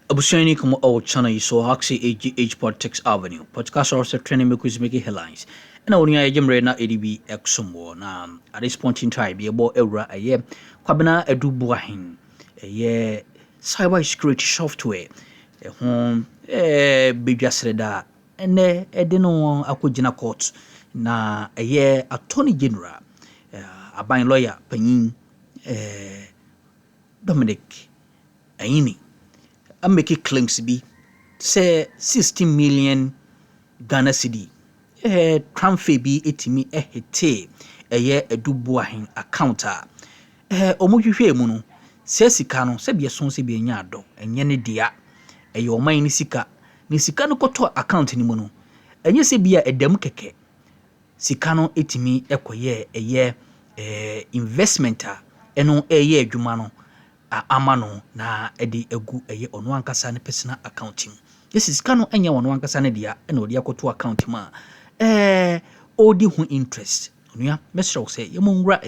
Abushani como o channel yi so haksi AGH Politics Avenue. Podcast also training me quiz make headlines. Na oni aye jemre na EDB exomo na at this point in time be ebo ewra aye Kwabena A.Boahen aye cyber security software ho bedwasreda ene ede no akogina court na aye attorney general aban lawyer panyin Dominic Ayini I make it claims be say 60 million Ghana cedi transfer bi etimi hete A.Boahen account omuhwehwe mu no se sika no se bie son se bie nya ado enye ne dia oman ni sika no koto account ni mu no enye se bia edam keke sika no etimi ekoye investment eno adwuma no amano na edi egu ono ankasa ne personal accounting yes sika no enya ono ankasa ne dia ena odi akoto account ma odi hu interest onua mesro say yemonwura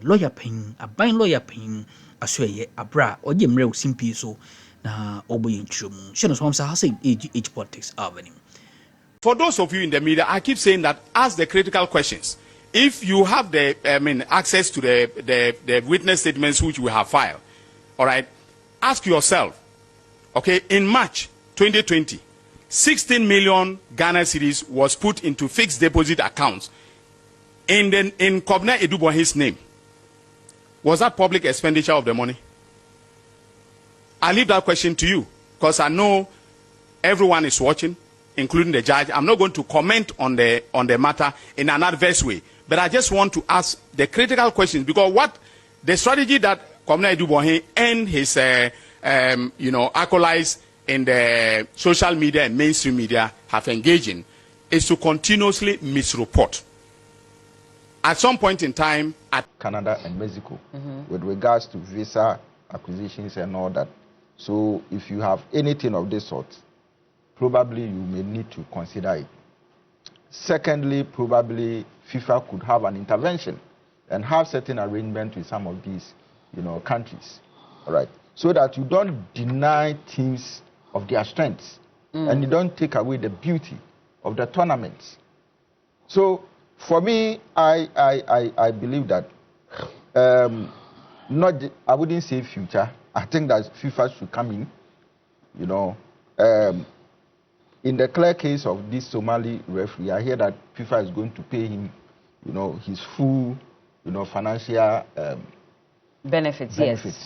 lawyer pen aban lawyer pen aso abra oje mre osimpi so na oboye ntwemu sheno so am say AGH Politics Avenue. For those of you in the media, I keep saying that ask the critical questions. If you have the access to the witness statements which we have filed, all right, ask yourself, okay, in March 2020, 16 million Ghana cedis was put into fixed deposit accounts in Kwabena A.Boahen's name. Was that public expenditure of the money? I leave that question to you because I know everyone is watching, including the judge. I'm not going to comment on the matter in an adverse way, but I just want to ask the critical questions because what the strategy that Kwabena A.Boahen and his acolytes in the social media and mainstream media have engaged in is to continuously misreport. At some point in time, at Canada and Mexico, with regards to visa acquisitions and all that. So if you have anything of this sort, probably you may need to consider it. Secondly, probably FIFA could have an intervention and have certain arrangement with some of these, countries, all right, so that you don't deny teams of their strengths and you don't take away the beauty of the tournaments. So for me, I believe that I wouldn't say future. I think that FIFA should come in, in the clear case of this Somali referee, I hear that FIFA is going to pay him, his full, financial benefits.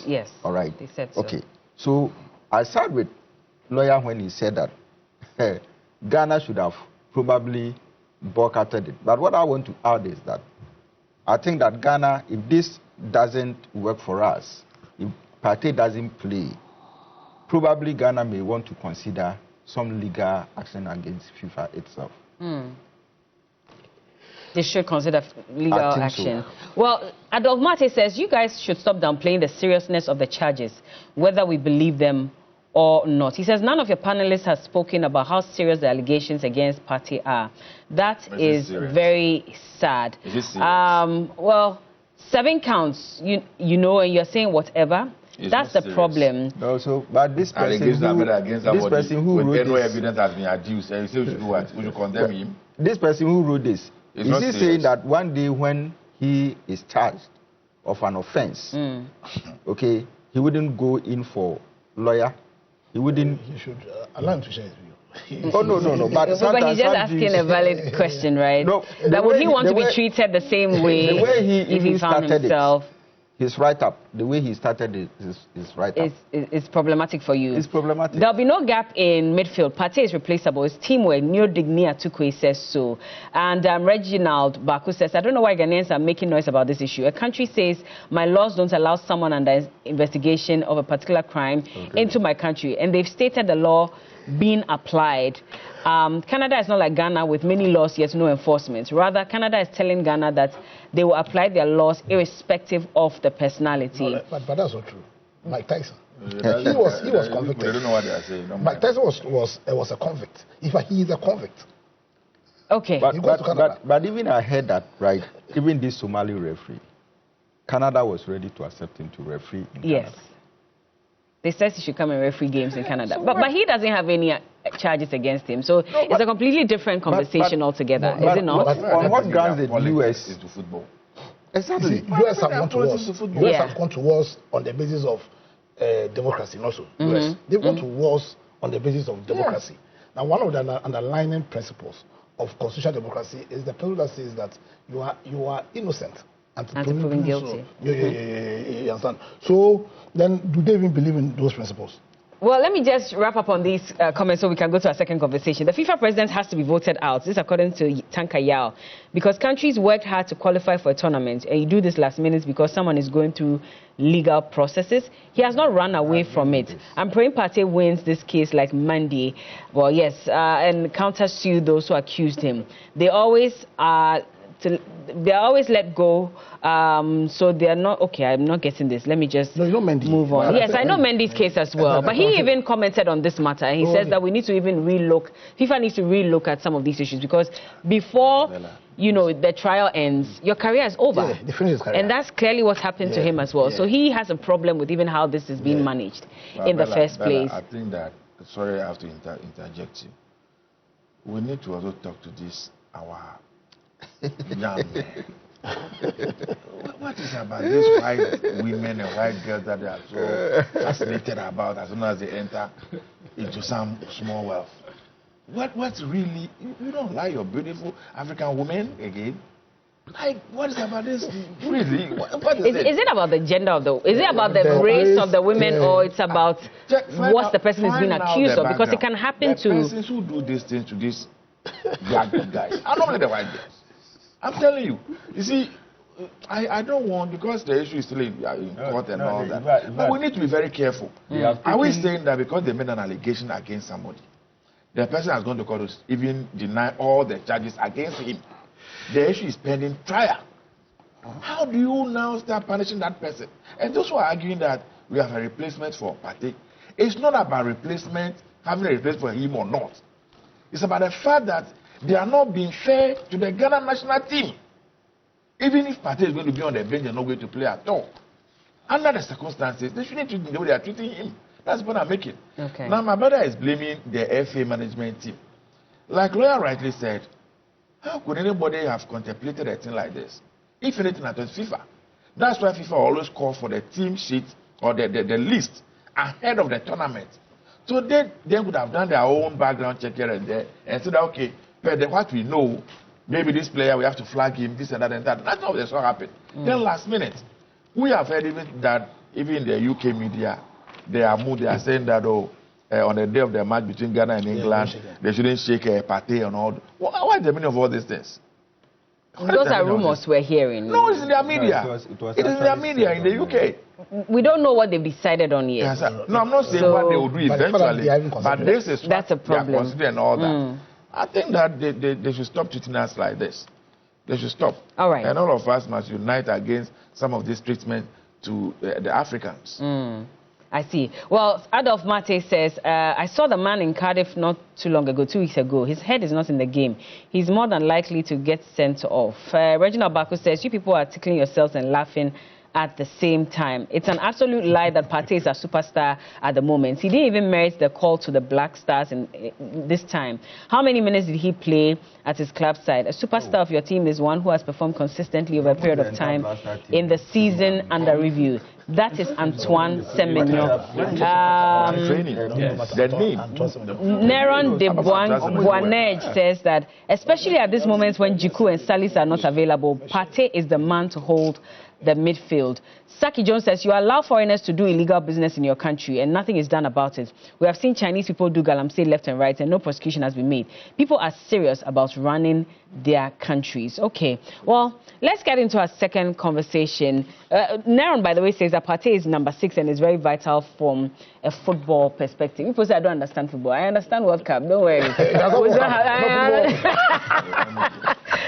Yes. All right. They said so. Okay. So I sat with lawyer when he said that Ghana should have probably boycotted it. But what I want to add is that I think that Ghana, if this doesn't work for us, if Partey doesn't play, probably Ghana may want to consider some legal action against FIFA itself. They should consider legal action. So. Well, Adolmate says you guys should stop downplaying the seriousness of the charges, whether we believe them or not. He says none of your panelists has spoken about how serious the allegations against Partey are. That is very sad. Is it serious? Well, 7 counts, and you're saying whatever. That's the problem. Also, but this person who wrote no evidence has been adduced, and you should do what? We should condemn him. This person who wrote this, is he serious. saying that one day when he is charged of an offense, okay, he wouldn't go in for lawyer? He wouldn't. He should allow him to share his view. Oh no. But he's just asking a valid question, right? No, that would he want to be treated the same way? The way if he found himself. His write-up, the way he started his write-up. It's problematic for you. It's problematic. There'll be no gap in midfield. Partey is replaceable. His teamwork. Neo Dignia Tukwe says so. And Reginald Baku says, I don't know why Ghanaians are making noise about this issue. A country says, my laws don't allow someone under investigation of a particular crime into my country. And they've stated the law being applied. Canada is not like Ghana with many laws yet no enforcement. Rather, Canada is telling Ghana that they will apply their laws irrespective of the personality. No, but that's not true. Mike Tyson, he was convicted. I don't know what they are saying. Mike Tyson was a convict. In fact, he is a convict. Okay. But even I heard that, right, even this Somali referee, Canada was ready to accept him to referee in Canada. They said he should come and referee games in Canada. But he doesn't have any charges against him. So it's a completely different conversation altogether, is it not? On what grounds did the U.S. into football? Exactly. U.S. have gone to wars. US have gone to wars on the basis of democracy, also. US. They've gone to wars on the basis of democracy. Now, one of the underlying principles of constitutional democracy is the principle that says that you are innocent until proven guilty. You understand? So then, do they even believe in those principles? Well, let me just wrap up on these comments so we can go to our second conversation. The FIFA president has to be voted out. This is according to Tanka Yao. Because countries worked hard to qualify for a tournament, and you do this last minute because someone is going through legal processes. He has not run away from it. I'm praying Partey wins this case like Monday. Well, yes, and counter-sue those who accused him. They always let go, so they are not okay. I'm not getting this. Let me just move on. Yes, I know Mendy's case as well, but he even commented on this matter, and he says that we need to even relook. FIFA needs to relook at some of these issues because before the trial ends, your career is over. Yeah, they finish his career. And that's clearly what happened to him as well. So he has a problem with even how this is being managed in the first place. I think that, sorry, I have to interject you. We need to also talk to this our young men. What is about these white women and white girls that they are so fascinated about as soon as they enter into some small wealth? What's really, you don't like your beautiful African women again? Like, what is about this? Really? What is it? Is it about the gender of is it about the race of the women, or it's about what the person is being accused of? Because it can happen to persons who do these things to these black guys are normally the white girls. I'm telling you. You see, I don't want, because the issue is still in court and all that. But we need to be very careful. Are we saying that because they made an allegation against somebody, the person has gone to court to even deny all the charges against him? The issue is pending trial. How do you now start punishing that person? And those who are arguing that we have a replacement for Partey, it's not about replacement, having a replacement for him or not. It's about the fact that they are not being fair to the Ghana national team. Even if Partey is going to be on the bench and not going to play at all, under the circumstances, they shouldn't treat him the way they are treating him. That's the point I'm making. Okay. Now, my brother is blaming the FA management team. Like Lawyer rightly said, how could anybody have contemplated a thing like this? If anything, it was FIFA. That's why FIFA always call for the team sheet or the list ahead of the tournament. So they would have done their own background check here and there and said, okay, but what we know, maybe this player, we have to flag him, this and that and that. That's not what happened. Then last minute, we have heard even that, even in the UK media, they are saying that, on the day of the match between Ghana and England, they shouldn't shake a Partey and all. What is the meaning of all these things? Those are rumors we're hearing. No, it's in their media. It is in their media in the UK. We don't know what they've decided on yet. Yes, no, I'm not saying what they will do eventually, but this is what that's a problem. They are considering all that. I think that they should stop treating us like this. They should stop. All right. And all of us must unite against some of this treatment to the Africans. I see. Well, Adolf Mate says, I saw the man in Cardiff not too long ago, 2 weeks ago. His head is not in the game. He's more than likely to get sent off. Reginald Baku says, you people are tickling yourselves and laughing at the same time. It's an absolute lie that Partey is a superstar at the moment. He didn't even merit the call to the Black Stars in this time. How many minutes did he play at his club side? A superstar of your team is one who has performed consistently over a period of time in the season under review. That is Antoine Semenyo. Neron de Boanej says that, especially at this moment when Jiku and Salis are not available, Partey is the man to hold the midfield. Saki Jones says, you allow foreigners to do illegal business in your country and nothing is done about it. We have seen Chinese people do galamsey left and right and no prosecution has been made. People are serious about running their countries. Okay, well, let's get into our second conversation. Neron, by the way, says that Partey is number 6 and is very vital from a football perspective. People say I don't understand football. I understand World Cup, don't worry.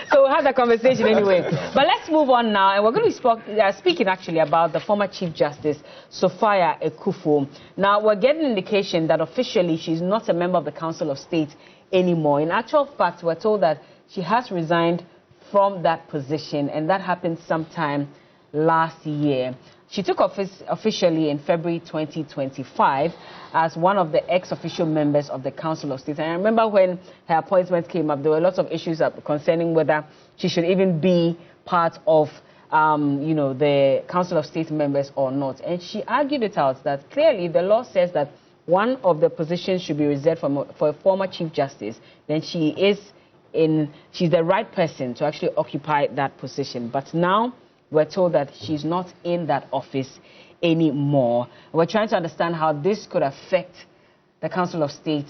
So we'll have that conversation anyway. But let's move on now, and we're going to be speaking actually about the former Chief Justice, Sophia Ekufo. Now, we're getting indication that officially she's not a member of the Council of State anymore. In actual fact, we're told that she has resigned from that position, and that happened sometime last year. She took office officially in February 2025 as one of the ex-official members of the Council of State. And I remember when her appointment came up, there were lots of issues concerning whether she should even be part of the Council of State members or not. And she argued it out that clearly the law says that one of the positions should be reserved for a former Chief Justice. Then she's the right person to actually occupy that position. But now we're told that she's not in that office anymore. We're trying to understand how this could affect the Council of State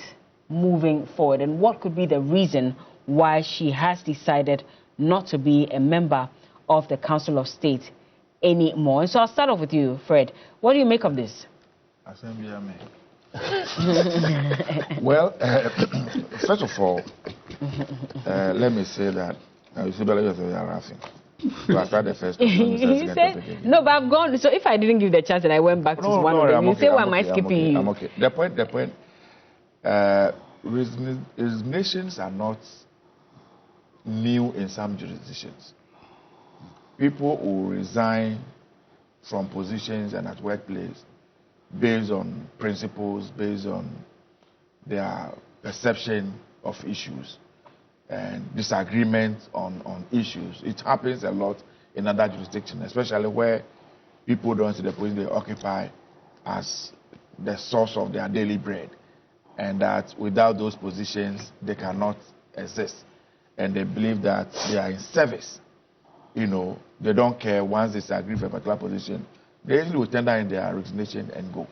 moving forward and what could be the reason why she has decided not to be a member of the Council of State anymore. And so I'll start off with you, Fred. What do you make of this? Well, first of all, let me say that you start the first no, but I've gone. So if I didn't give the chance and I went back to one of them, you say, why am I skipping you? I'm okay. The point, resignations are not new in some jurisdictions. People will resign from positions and at workplace based on principles, based on their perception of issues and disagreement on issues. It happens a lot in other jurisdictions, especially where people don't see the position they occupy as the source of their daily bread, and that without those positions they cannot exist, and they believe that they are in service. They don't care. Once they disagree for a particular position, they usually will tender in their resignation and go.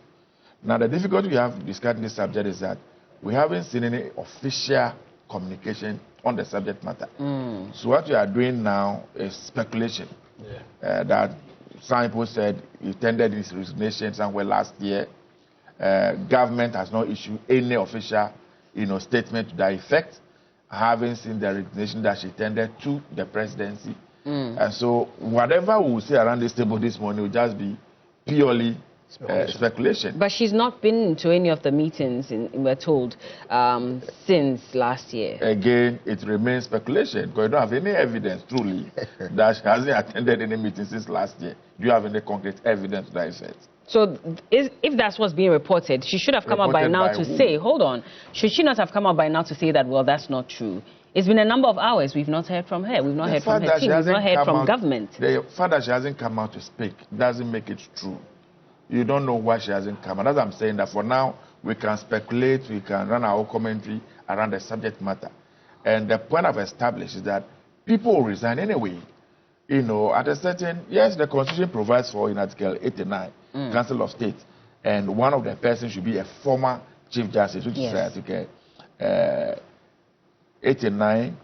Now, the difficulty we have discussing this subject is that we haven't seen any official communication on the subject matter. So what we are doing now is speculation. That some people said he tendered his resignation somewhere last year. Government has not issued any official statement to that effect. I haven't seen the resignation that she tendered to the presidency. And so whatever we will say around this table this morning will just be purely speculation. But she's not been to any of the meetings, we're told, since last year. Again, it remains speculation because you don't have any evidence truly that she hasn't attended any meetings since last year. Do you have any concrete evidence to that effect? So if that's what's being reported, she should have come out by now to say, hold on, should she not have come out by now to say that, well, that's not true? It's been a number of hours. We've not heard from her. We've not heard from her team. We've not heard from government. The fact that she hasn't come out to speak doesn't make it true. You don't know why she hasn't come out. That's what I'm saying, that for now, we can speculate, we can run our commentary around the subject matter. And the point I've established is that people will resign anyway. At a certain, yes, the Constitution provides for in Article 89, Council of State, and one of the persons should be a former Chief Justice, which is Article 89,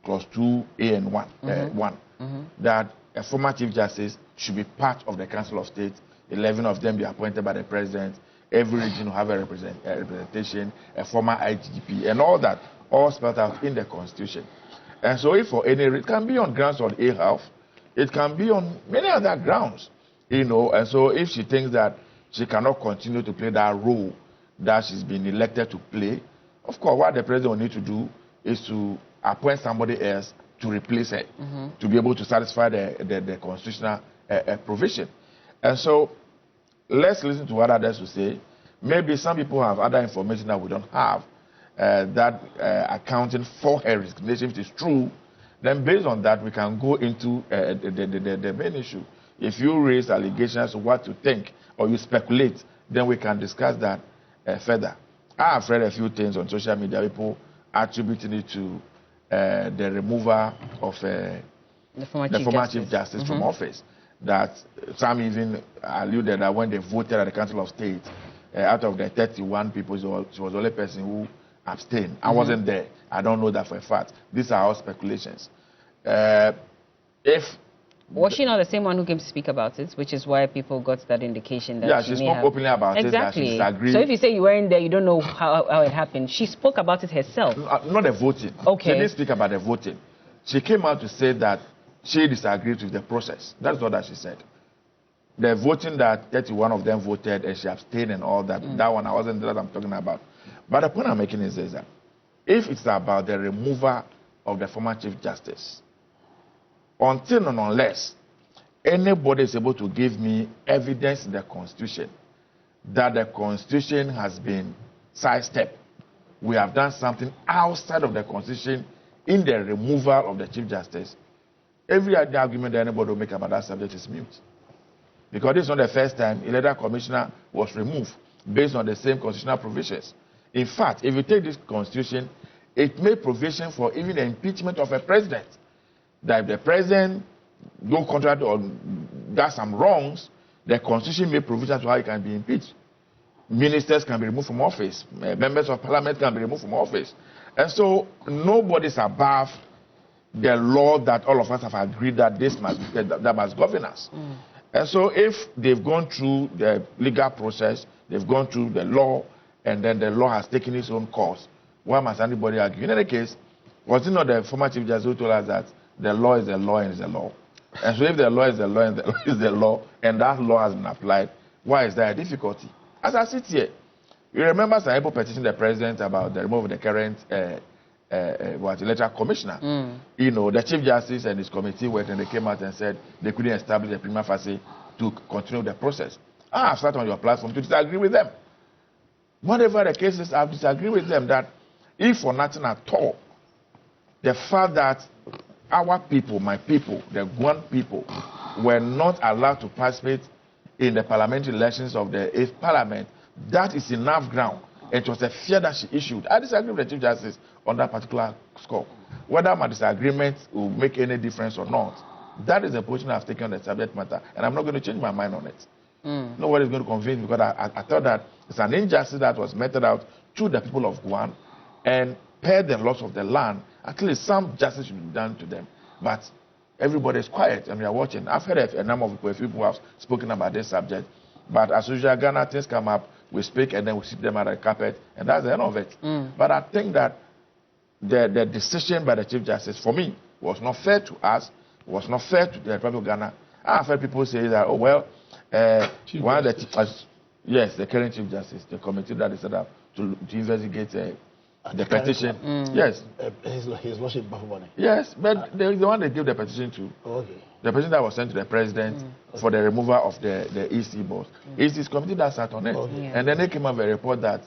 Clause 2, A and 1, that a former Chief Justice should be part of the Council of State, 11 of them be appointed by the President, every region will have a representation, a former IGP, and all that, all spelled out in the Constitution. And so if for any, it can be on grounds of ill health, it can be on many other grounds, and so if she thinks that she cannot continue to play that role that she's been elected to play, of course, what the President will need to do is to appoint somebody else to replace her, to be able to satisfy the constitutional provision. And so let's listen to what others will say. Maybe some people have other information that we don't have, that accounting for her resignation, if it is true. Then based on that, we can go into the main issue. If you raise allegations of what you think or you speculate, then we can discuss that further. I have read a few things on social media, people attributing it to the removal of the former Chief Justice from office. That some even alluded that when they voted at the Council of State, out of the 31 people, she was the only person who abstained. I wasn't there. I don't know that for a fact. These are all speculations. Was she not the same one who came to speak about it, which is why people got that indication that she spoke openly about it, that she disagreed. So if you say you weren't there, you don't know how it happened. She spoke about it herself. Not the voting. Okay. She didn't speak about the voting. She came out to say that she disagreed with the process. That's all that she said. The voting that 31 of them voted and she abstained and all that, that one I wasn't there that I'm talking about. But the point I'm making is that if it's about the removal of the former Chief Justice, until and unless anybody is able to give me evidence in the Constitution that the Constitution has been sidestepped, we have done something outside of the Constitution in the removal of the Chief Justice, every other argument that anybody will make about that subject is mute. Because this is not the first time a Electoral Commissioner was removed based on the same constitutional provisions. In fact, if you take this Constitution, it made provision for even the impeachment of a president. That if the president go contrary or does some wrongs, the Constitution made provision to how he can be impeached. Ministers can be removed from office. Members of Parliament can be removed from office. And so nobody is above the law that all of us have agreed that that must govern us. And so if they've gone through the legal process, they've gone through the law, and then the law has taken its own course, why must anybody argue? In any case, was it not the former Chief Justice who told us that the law is the law and is the law? And so if the law is the law and the law is the law, and that law has been applied, why is there a difficulty? As I sit here, you remember some people petitioned the president about the removal of the current electoral commissioner. You know, the Chief Justice and his committee went and they came out and said they couldn't establish a prima facie to continue the process. I have sat on your platform to disagree with them. Whatever the case is, I disagree with them that if for nothing at all, the fact that our people, my people, the Guan people, were not allowed to participate in the parliamentary elections of the 8th Parliament, that is enough ground. It was a fear that she issued. I disagree with the Chief Justice on that particular score. Whether my disagreement will make any difference or not, that is the position I've taken on the subject matter, and I'm not going to change my mind on it. Nobody is going to convince me, because I thought that it's an injustice that was meted out to the people of Guam, and per the laws of the land, at least some justice should be done to them. But everybody is quiet, and we are watching. I've heard a number of people, a few people have spoken about this subject, but as usual, Ghana, things come up, we speak, and then we sit them at the carpet, and that's the end of it. But I think that the decision by the Chief Justice, for me, was not fair to us, was not fair to the Republic of Ghana. I've heard people say that, oh, well, one of the yes, the current Chief Justice, the committee that is set up to investigate the petition. Yes. His Lordship Bafubone. Yes, but the one they gave the petition to. Okay. The petition that was sent to the president for the removal of the EC boss. It's his committee that sat on it. And then they came up with a report that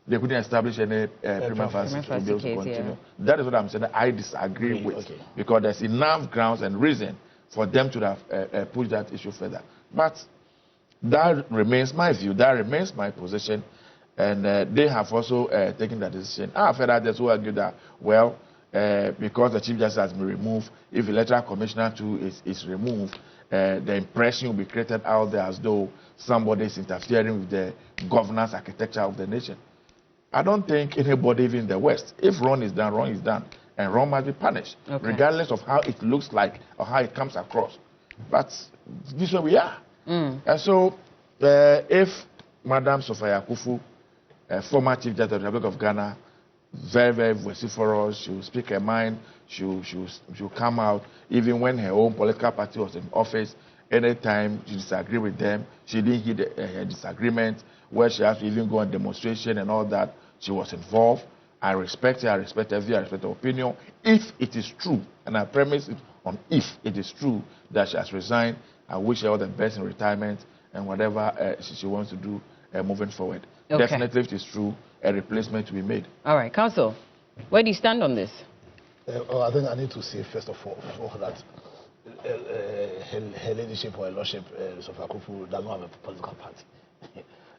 they couldn't establish any prima facie to be able to continue. That is what I'm saying that I disagree with. Because there's enough grounds and reason for them to have pushed that issue further. But that remains my view. That remains my position. And they have also taken that decision. I have heard others who argue that, well, because the Chief Justice has been removed, if the Electoral Commissioner too is removed, the impression will be created out there as though somebody is interfering with the governance architecture of the nation. I don't think anybody, even in the West, if wrong is done, wrong is done. And wrong must be punished, regardless of how it looks like or how it comes across. But this is where we are. And so, if Madam Sophia Akufu, former Chief Justice of the Republic of Ghana, very, very vociferous, she will speak her mind, she will come out, even when her own political party was in office, anytime she disagreed with them, she didn't heed her disagreement, where she has to even go on demonstration and all that, she was involved. I respect her, I respect her view, I respect her opinion. If it is true, and I premise it on if it is true that she has resigned, I wish her all the best in retirement and whatever she wants to do moving forward. Definitely, if it is true, a replacement to be made. All right, Council, where do you stand on this? I think I need to say, first of all, that her leadership or her lordship, Sophia Akufu, does not have a political party.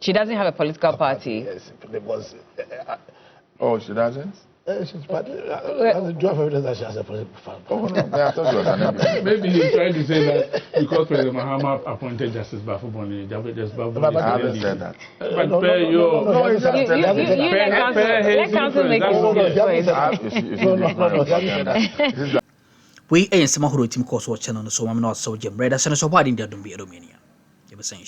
She doesn't have a political party? Yes, because... oh, she doesn't? She's part. Do you have evidence that she has a political party? Oh, no, I thought you were maybe he's trying to say that because President Mahama appointed Justice Bafubone, Justice Bafubone. I haven't said that. But let Council make his choice. We ain't some who team course watching on the so I'm not so Jim Breda, Senator Biden, Romania. You were saying,